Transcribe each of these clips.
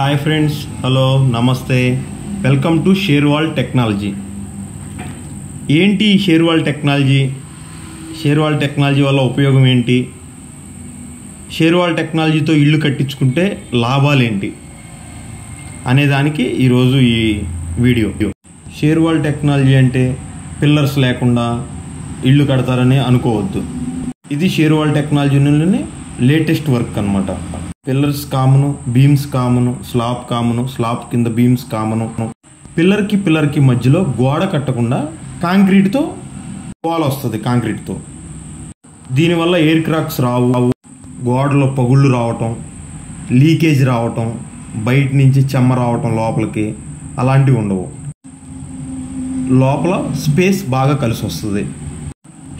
Hi friends, hello, నమస్తే, welcome to shear wall technology. ఏంటి shear wall technology? Shear wall technology వల్ల ఉపయోగం ఏంటి? షేర్వాల్ టెక్నాలజీతో ఇల్లు కట్టించుకుంటే లాభాలు ఏంటి అనేదానికి ఈరోజు ఈ వీడియో. షేర్వాల్ టెక్నాలజీ అంటే పిల్లర్స్ లేకుండా ఇల్లు కడతారని అనుకోవద్దు. ఇది షేర్వాల్ టెక్నాలజీలోనే లేటెస్ట్ వర్క్ అన్నమాట. Pillars common, beams common, slab common, slab కింద బీమ్స్ కామను. పిల్లర్కి మధ్యలో గోడ కట్టకుండా కాంక్రీట్తో వాల్ వస్తుంది. కాంక్రీట్తో దీనివల్ల ఎయిర్ క్రాక్స్ రావు, గోడలో పగుళ్ళు రావటం, లీకేజ్ రావటం, బయట నుంచి చెమ్మ రావటం లోపలికి అలాంటివి ఉండవు. లోపల స్పేస్ బాగా కలిసి వస్తుంది,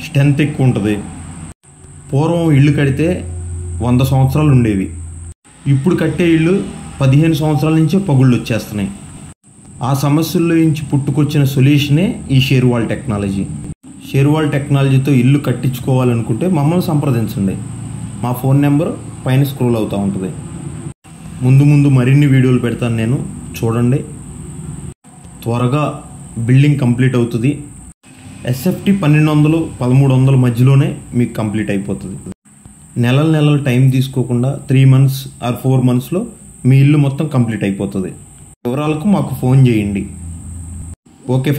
స్ట్రెంత్ ఎక్కువ ఉంటుంది. పూర్వం ఇల్లు కడితే 100 సంవత్సరాలు ఉండేవి. ఇప్పుడు కట్టే ఇల్లు 15 సంవత్సరాల నుంచే పగుళ్ళు వచ్చేస్తున్నాయి. ఆ సమస్యల్లో నుంచి పుట్టుకొచ్చిన సొల్యూషనే ఈ షేర్వాల్ టెక్నాలజీ. షేర్వాల్ టెక్నాలజీతో ఇల్లు కట్టించుకోవాలనుకుంటే మమ్మల్ని సంప్రదించండి. మా ఫోన్ నెంబర్ పైన స్క్రోల్ అవుతూ ఉంటుంది. ముందు మరిన్ని వీడియోలు పెడతాను నేను, చూడండి. త్వరగా బిల్డింగ్ కంప్లీట్ అవుతుంది. ఎస్ఎఫ్టీ 1200-1300 మధ్యలోనే మీకు కంప్లీట్ అయిపోతుంది. నెలలు టైం తీసుకోకుండా 3 months ఆర్ 4 monthsలో మీ ఇల్లు మొత్తం కంప్లీట్ అయిపోతుంది. వివరాలకు మాకు ఫోన్ చేయండి. Okay friends.